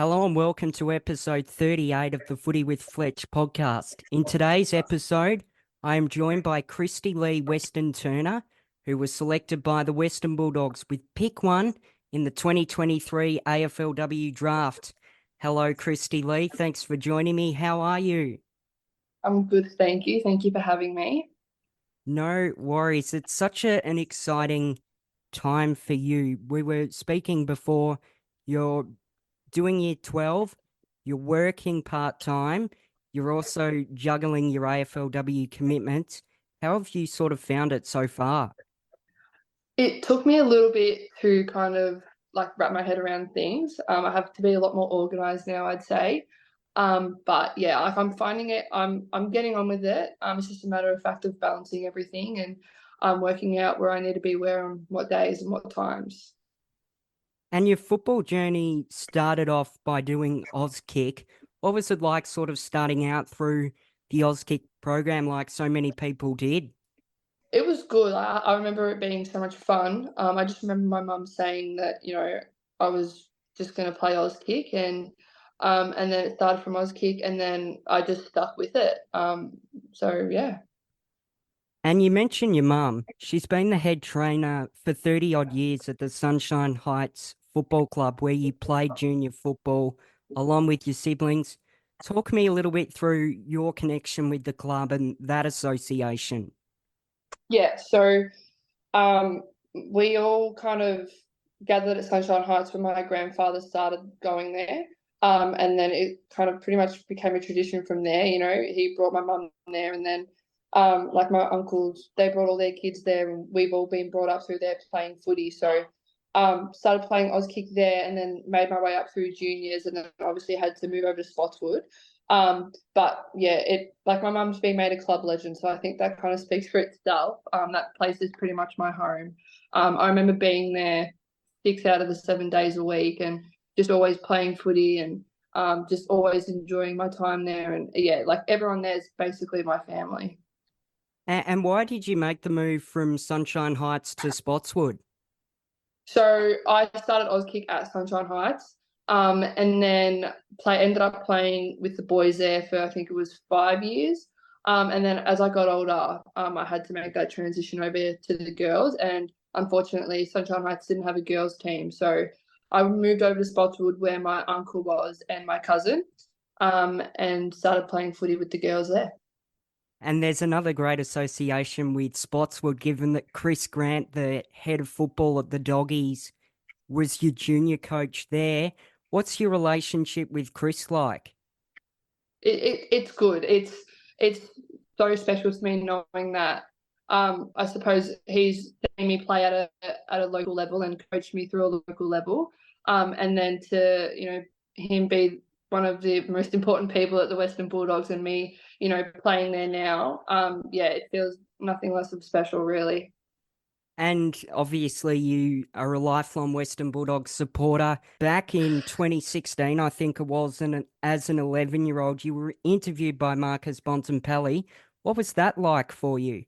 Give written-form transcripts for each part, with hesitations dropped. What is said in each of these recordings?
Hello and welcome to episode 38 of the Footy with Fletch podcast. In today's episode, I am joined by Kristie-Lee Weston-Turner, who was selected by the Western Bulldogs with pick 1 in the 2023 AFLW draft. Hello, Kristie-Lee. Thanks for joining me. How are you? I'm good, thank you. Thank you for having me. No worries. It's such an exciting time for you. We were speaking before. You're doing year 12, you're working part-time, you're also juggling your AFLW commitments. How have you sort of found it so far? It took me a little bit to kind of wrap my head around things. I have to be a lot more organized now, I'd say. But yeah, I'm finding it. I'm getting on with it. It's just a matter of fact of balancing everything and working out where I need to be where on what days and what times. And your football journey started off by doing Auskick. What was it like sort of starting out through the Auskick program like so many people did? It was good. I remember it being so much fun. I just remember my mum saying that, I was just going to play Auskick and then it started from Auskick and then I just stuck with it. So yeah. And you mentioned your mum. She's been the head trainer for 30 odd years at the Sunshine Heights Football Club, where you played junior football along with your siblings. Talk me a little bit through your connection with the club and that association. Yeah, so we all kind of gathered at Sunshine Heights when my grandfather started going there. And then it kind of pretty much became a tradition from there. He brought my mum there, and then like my uncles, they brought all their kids there, and we've all been brought up through there playing footy. So started playing Auskick there, and then made my way up through juniors, and then obviously had to move over to Spotswood. But yeah, my mum's been made a club legend, so I think that kind of speaks for itself. That place is pretty much my home. I remember being there 6 out of the 7 days a week, and just always playing footy and just always enjoying my time there. And yeah, everyone there is basically my family. And why did you make the move from Sunshine Heights to Spotswood? So I started Auskick at Sunshine Heights, and then ended up playing with the boys there for I think it was 5 years. And then as I got older, I had to make that transition over to the girls, and unfortunately, Sunshine Heights didn't have a girls team, so I moved over to Spotswood where my uncle was and my cousin, and started playing footy with the girls there. And there's another great association with Spotswood, given that Chris Grant, the head of football at the Doggies, was your junior coach there. What's your relationship with Chris like? It's good. It's so special to me knowing that. I suppose he's seen me play at a local level and coached me through a local level. And then to him be one of the most important people at the Western Bulldogs, and me playing there now. Yeah, it feels nothing less of special, really. And obviously you are a lifelong Western Bulldogs supporter. Back in 2016, I think it was, as an 11-year-old, you were interviewed by Marcus Bontempelli. What was that like for you?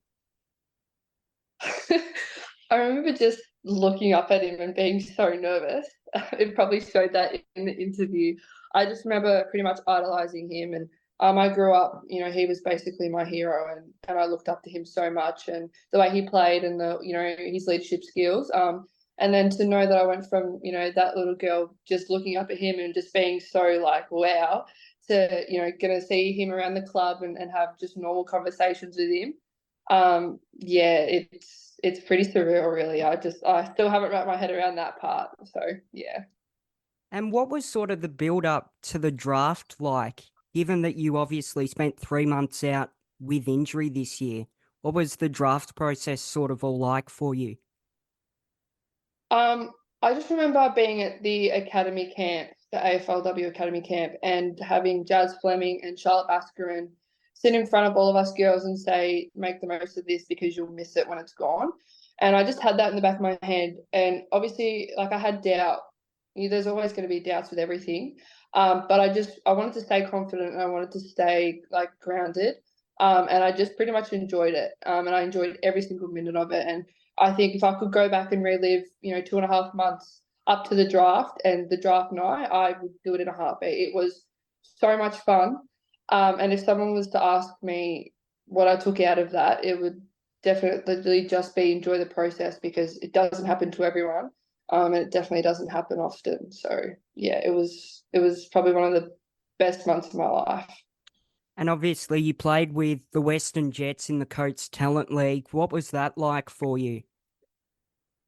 I remember just looking up at him and being so nervous. It probably showed that in the interview. I just remember pretty much idolizing him, and I grew up, he was basically my hero, and I looked up to him so much, and the way he played and his leadership skills. And then to know that I went from, that little girl just looking up at him and just being so like, wow, to, going to see him around the club and have just normal conversations with him. Yeah, it's pretty surreal, really. I still haven't wrapped my head around that part. So yeah. And what was sort of the build up to the draft like, given that you obviously spent 3 months out with injury this year? What was the draft process sort of all like for you? I just remember being at the academy camp, the AFLW academy camp, and having Jazz Fleming and Charlotte Baskarin sit in front of all of us girls and say, make the most of this because you'll miss it when it's gone. And I just had that in the back of my head. And obviously, I had doubt. There's always going to be doubts with everything. But I wanted to stay confident, and I wanted to stay grounded. And I just pretty much enjoyed it. And I enjoyed every single minute of it. And I think if I could go back and relive, 2.5 months, up to the draft and the draft night, I would do it in a heartbeat. It was so much fun. And if someone was to ask me what I took out of that, it would definitely just be enjoy the process, because it doesn't happen to everyone. And it definitely doesn't happen often. So yeah, it was probably one of the best months of my life. And obviously, you played with the Western Jets in the Coates Talent League. What was that like for you?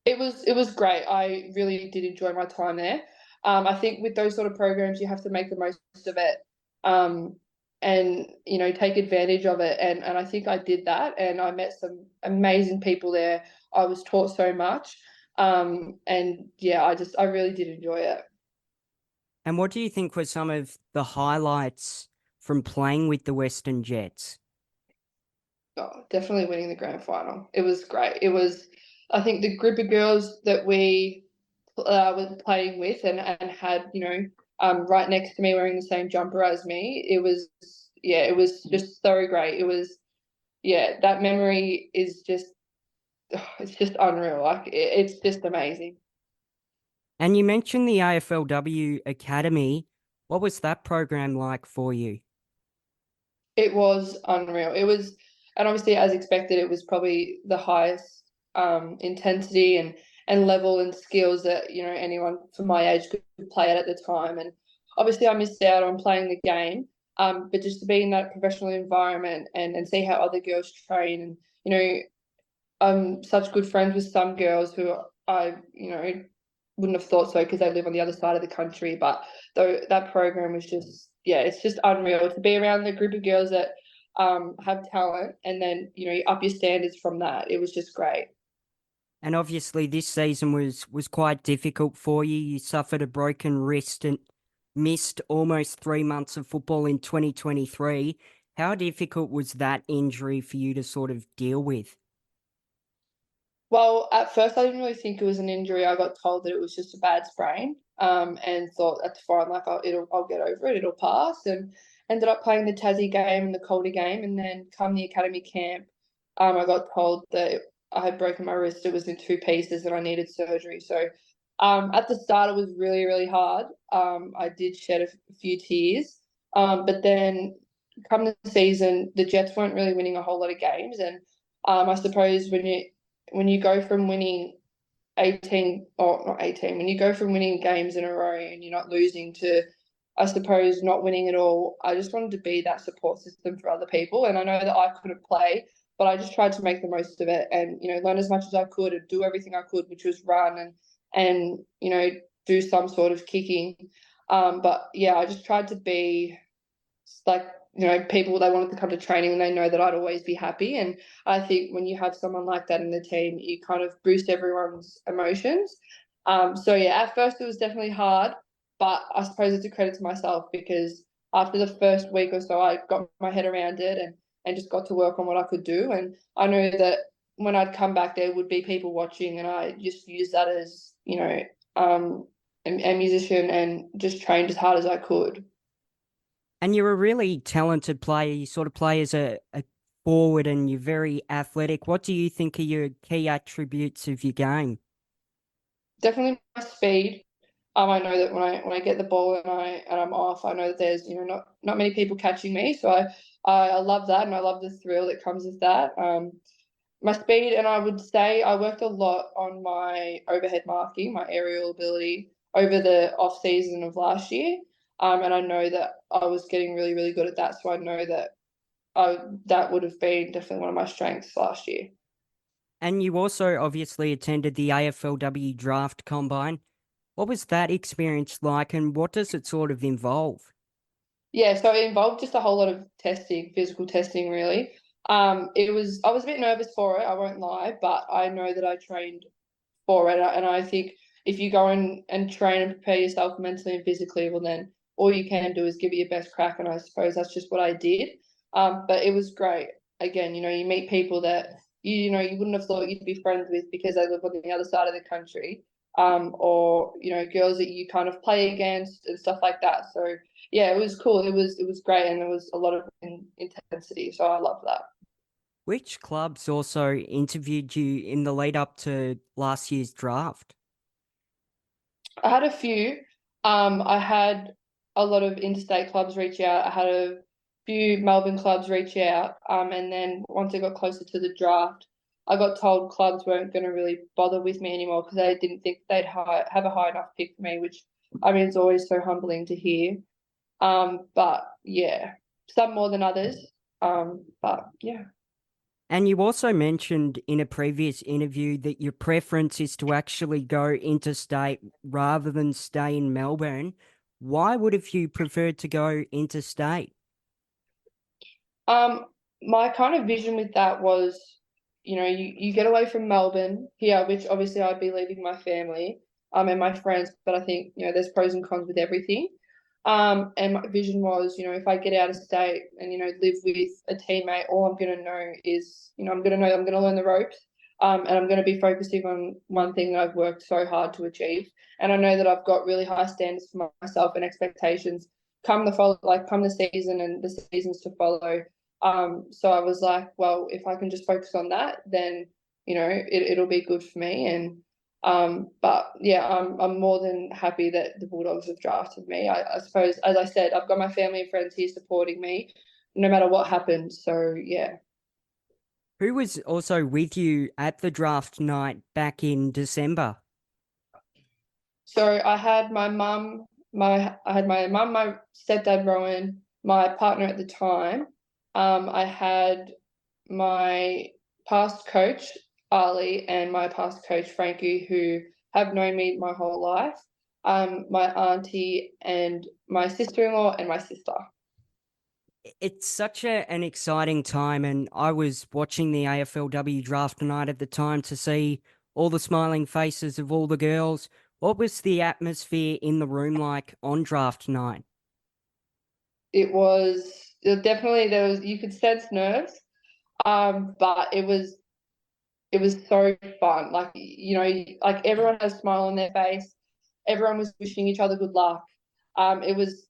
It was great. I really did enjoy my time there. I think with those sort of programs, you have to make the most of it, um, and take advantage of it. And I think I did that, and I met some amazing people there. I was taught so much, and yeah, I really did enjoy it. And what do you think were some of the highlights from playing with the Western Jets? Oh, definitely winning the grand final. It was great. It was, I think, the group of girls that we was playing with and had, right next to me wearing the same jumper as me. It was just so great. It was, yeah, that memory is just, it's just unreal. Like, it's just amazing. And you mentioned the AFLW Academy. What was that program like for you? It was unreal. It was, and obviously, as expected, it was probably the highest intensity and level and skills that anyone from my age could play at the time. And obviously, I missed out on playing the game, but just to be in that professional environment and see how other girls train, and I'm such good friends with some girls who I wouldn't have thought so because they live on the other side of the country. But though that program was just, yeah, it's just unreal to be around the group of girls that have talent, and then you up your standards from that. It was just great. And obviously, this season was quite difficult for you. You suffered a broken wrist and missed almost 3 months of football in 2023. How difficult was that injury for you to sort of deal with? Well, at first I didn't really think it was an injury. I got told that it was just a bad sprain, and thought that's fine. Like I'll get over it. It'll pass. And ended up playing the Tassie game and the Calder game, and then come the academy camp, I got told that I had broken my wrist. It was in two pieces, and I needed surgery. So, at the start it was really really hard. I did shed a few tears, but then come the season, the Jets weren't really winning a whole lot of games, and I suppose when you go from winning 18 or not 18, when you go from winning games in a row and you're not losing to, I suppose, not winning at all, I just wanted to be that support system for other people. And I know that I couldn't play, but I just tried to make the most of it and, learn as much as I could and do everything I could, which was run and do some sort of kicking. But yeah, I just tried to be like, people, they wanted to come to training and they know that I'd always be happy. And I think when you have someone like that in the team, you kind of boost everyone's emotions. So yeah, at first it was definitely hard, but I suppose it's a credit to myself because after the first week or so, I got my head around it and just got to work on what I could do. And I knew that when I'd come back, there would be people watching, and I just used that as, a musician and just trained as hard as I could. And you're a really talented player. You sort of play as a forward and you're very athletic. What do you think are your key attributes of your game? Definitely my speed. I know that when I get the ball and I'm off, I know that there's not many people catching me. So I love that, and I love the thrill that comes with that. My speed, and I would say I worked a lot on my overhead marking, my aerial ability over the off season of last year. And I know that I was getting really really good at that. So I know that that would have been definitely one of my strengths last year. And you also obviously attended the AFLW draft combine. What was that experience like and what does it sort of involve? Yeah, so it involved just a whole lot of testing, physical testing, really. I was a bit nervous for it, I won't lie, but I know that I trained for it, and I think if you go and train and prepare yourself mentally and physically, well, then all you can do is give it your best crack, and I suppose that's just what I did. But it was great. Again, you meet people that you wouldn't have thought you'd be friends with because they live on the other side of the country, or girls that you kind of play against and stuff like that. So yeah, it was cool. It was great, and there was a lot of intensity. So I love that. Which clubs also interviewed you in the lead up to last year's draft? I had a few. I had a lot of interstate clubs reach out. I had a few Melbourne clubs reach out. And then once it got closer to the draft, I got told clubs weren't going to really bother with me anymore because they didn't think they'd have a high enough pick for me, which I mean, it's always so humbling to hear. But yeah, some more than others. But yeah. And you also mentioned in a previous interview that your preference is to actually go interstate rather than stay in Melbourne. Why would have you preferred to go interstate? My kind of vision with that was, you get away from Melbourne here, which obviously I'd be leaving my family, and my friends, but I think, there's pros and cons with everything. And my vision was, if I get out of state and, live with a teammate, all I'm going to know is, I'm going to learn the ropes. And I'm going to be focusing on one thing that I've worked so hard to achieve. And I know that I've got really high standards for myself and expectations come the season and the seasons to follow. So I was like, well, if I can just focus on that, then, it'll be good for me. And but yeah, I'm more than happy that the Bulldogs have drafted me. I suppose, as I said, I've got my family and friends here supporting me, no matter what happens. So yeah. Who was also with you at the draft night back in December? So I had my mum, my stepdad Rowan, my partner at the time. I had my past coach Ali and my past coach Frankie, who have known me my whole life. My auntie and my sister-in-law and my sister. It's such an exciting time, and I was watching the AFLW draft night at the time to see all the smiling faces of all the girls. What was the atmosphere in the room like on draft night? Definitely, you could sense nerves, but it was so fun. Like, like everyone had a smile on their face. Everyone was wishing each other good luck. It was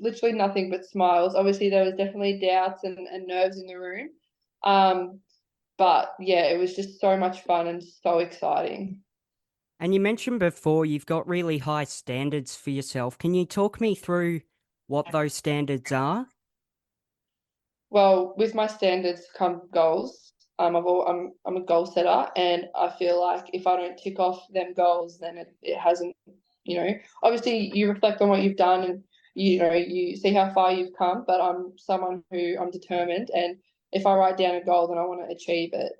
literally nothing but smiles. Obviously, there was definitely doubts and nerves in the room. But yeah, it was just so much fun and so exciting. And you mentioned before you've got really high standards for yourself. Can you talk me through what those standards are? Well, with my standards come goals. I'm a goal setter, and I feel like if I don't tick off them goals, then it hasn't. Obviously you reflect on what you've done, and you see how far you've come. But I'm someone who I'm determined, and if I write down a goal, then I want to achieve it.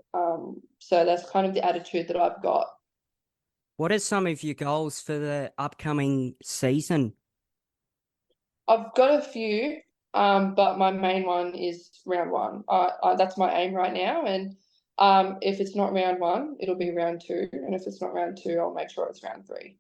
So that's kind of the attitude that I've got. What are some of your goals for the upcoming season? I've got a few, but my main one is round one. That's my aim right now, and if it's not round one, it'll be round two, and if it's not round two, I'll make sure it's round three.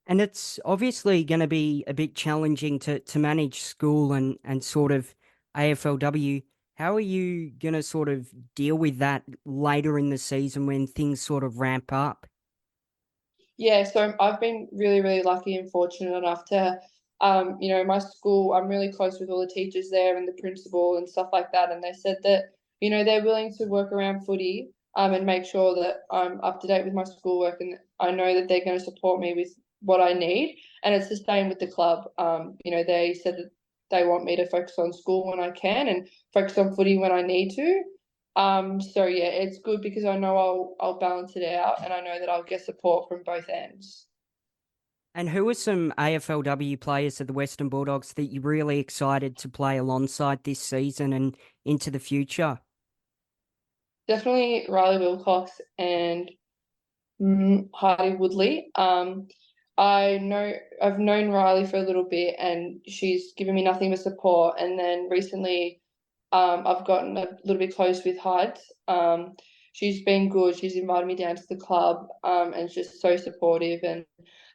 And it's obviously going to be a bit challenging to manage school and sort of AFLW. How are you going to sort of deal with that later in the season when things sort of ramp up? Yeah, so I've been really, really lucky and fortunate enough to, my school, I'm really close with all the teachers there and the principal and stuff like that. And they said that, they're willing to work around footy, and make sure that I'm up to date with my schoolwork. And I know that they're going to support me with what I need. And it's the same with the club. They said that they want me to focus on school when I can and focus on footy when I need to. So yeah, it's good because I know I'll balance it out, and I know that I'll get support from both ends. And who are some AFLW players of the Western Bulldogs that you're really excited to play alongside this season and into the future? Definitely Riley Wilcox and Heidi Woodley. I've known Riley for a little bit, and she's given me nothing but support. And then recently, I've gotten a little bit close with Hyde. She's been good. She's invited me down to the club, and just so supportive. And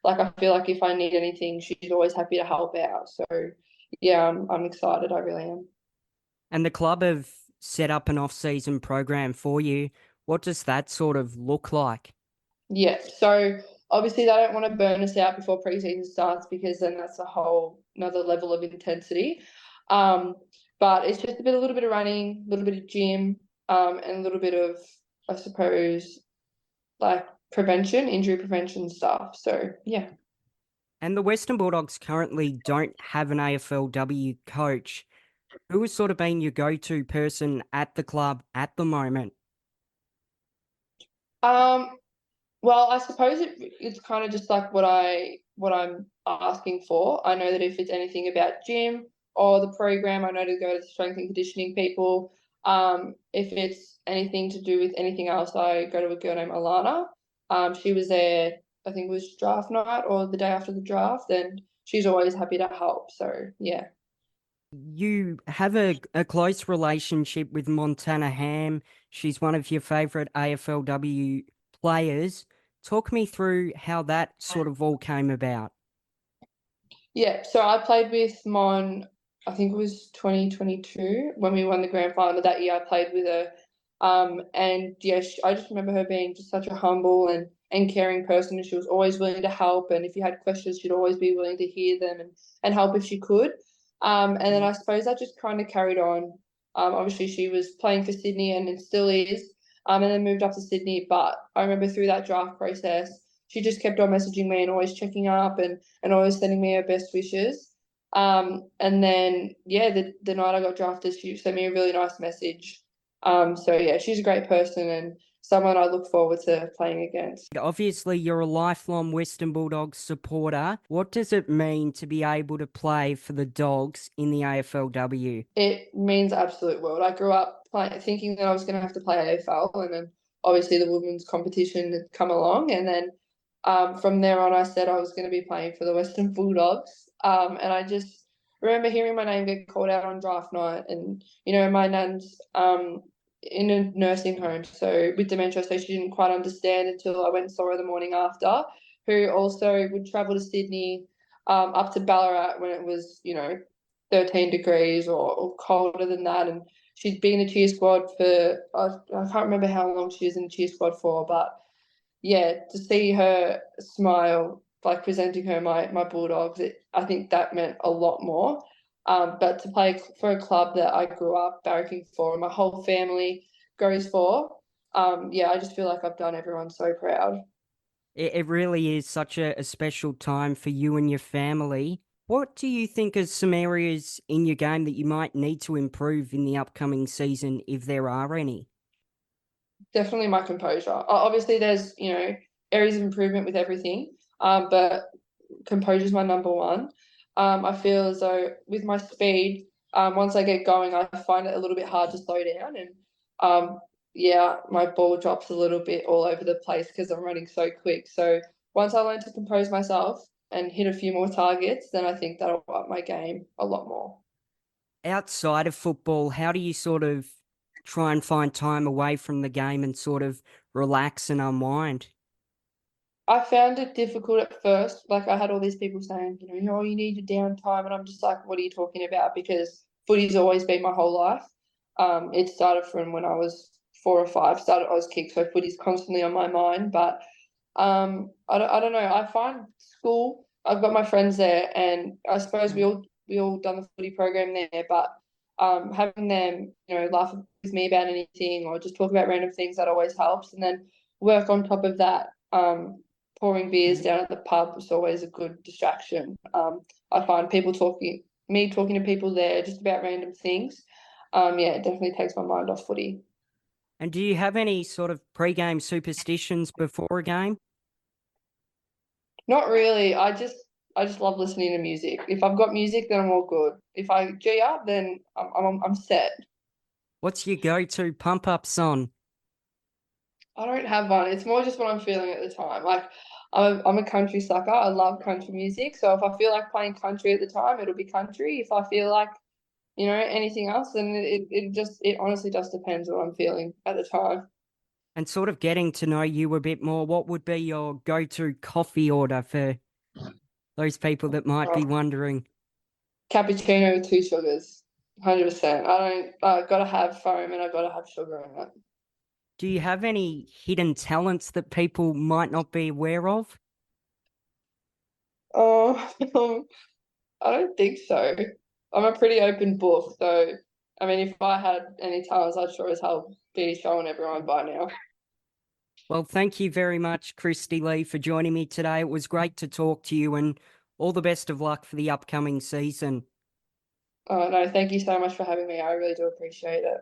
like, I feel like if I need anything, she's always happy to help out. So yeah, I'm excited. I really am. And the club have set up an off-season program for you. What does that sort of look like? Yeah. So obviously they don't want to burn us out before preseason starts because then that's a whole another level of intensity. Um, but it's just a little bit of running, a little bit of gym, and a little bit of, I suppose, like injury prevention stuff. So yeah. And the Western Bulldogs currently don't have an AFLW coach. Who has sort of been your go-to person at the club at the moment? Um, well, I suppose it's kind of just like what I'm asking for. I know that if it's anything about gym or the program, I know to go to strength and conditioning people. If it's anything to do with anything else, I go to a girl named Alana. She was there, I think it was draft night or the day after the draft, and she's always happy to help. So yeah. You have a close relationship with Montana Ham. She's one of your favourite AFLW players. Talk me through how that sort of all came about. Yeah, so I played with Mon, I think it was 2022 when we won the grand final that year. I played with her. And yeah, I just remember her being just such a humble and caring person. And she was always willing to help. And if you had questions, she'd always be willing to hear them and help if she could. And then I suppose that just kind of carried on. Obviously, she was playing for Sydney and it still is. And then moved up to Sydney. But I remember through that draft process, she just kept on messaging me and always checking up and always sending me her best wishes. And then yeah, the night I got drafted, she sent me a really nice message. So yeah, she's a great person and someone I look forward to playing against. Obviously, you're a lifelong Western Bulldogs supporter. What does it mean to be able to play for the Dogs in the AFLW? It means absolute world. I grew up thinking that I was going to have to play AFL, and then obviously the women's competition had come along, and then from there on, I said I was going to be playing for the Western Bulldogs. And I just remember hearing my name get called out on draft night, and my nan's in a nursing home, so with dementia, so she didn't quite understand until I went and saw her the morning after. Who also would travel to Sydney, up to Ballarat when it was 13 degrees or colder than that. And she'd been in the cheer squad for, I can't remember how long she was in the cheer squad for, but yeah, to see her smile, like presenting her my Bulldogs, I think that meant a lot more. But to play for a club that I grew up barracking for and my whole family goes for, yeah, I just feel like I've done everyone so proud. It really is such a special time for you and your family. What do you think are some areas in your game that you might need to improve in the upcoming season, if there are any? Definitely my composure. Obviously, there's areas of improvement with everything, but composure is my number one. I feel as though with my speed, once I get going, I find it a little bit hard to slow down, and yeah, my ball drops a little bit all over the place because I'm running so quick. So once I learn to compose myself and hit a few more targets, then I think that'll up my game a lot more. Outside of football, how do you sort of try and find time away from the game and sort of relax and unwind? I found it difficult at first. Like I had all these people saying, oh, you need your downtime, and I'm just like, what are you talking about? Because footy's always been my whole life. It started from when I was 4 or 5. Started I was kicked, so footy's constantly on my mind. But I don't know. I find school. I've got my friends there, and I suppose we all done the footy program there. But having them, laugh with me about anything or just talk about random things, that always helps. And then work on top of that. Pouring beers down at the pub is always a good distraction. I find me talking to people there just about random things. Yeah, it definitely takes my mind off footy. And do you have any sort of pre-game superstitions before a game? Not really. I just love listening to music. If I've got music, then I'm all good. If I G up, then I'm set. What's your go-to pump-up song? I don't have one. It's more just what I'm feeling at the time. Like I'm a country sucker. I love country music. So if I feel like playing country at the time, it'll be country. If I feel like anything else, then it honestly just depends what I'm feeling at the time. And sort of getting to know you a bit more, what would be your go-to coffee order for those people that might be Oh, wondering? cappuccino with 2 sugars, 100%. I don't. I gotta have foam and I gotta have sugar in it. Do you have any hidden talents that people might not be aware of? Oh, I don't think so. I'm a pretty open book, so I mean, if I had any talents, I'd sure as hell be showing everyone by now. Well, thank you very much, Kristie-Lee, for joining me today. It was great to talk to you, and all the best of luck for the upcoming season. Oh, no, thank you so much for having me. I really do appreciate it.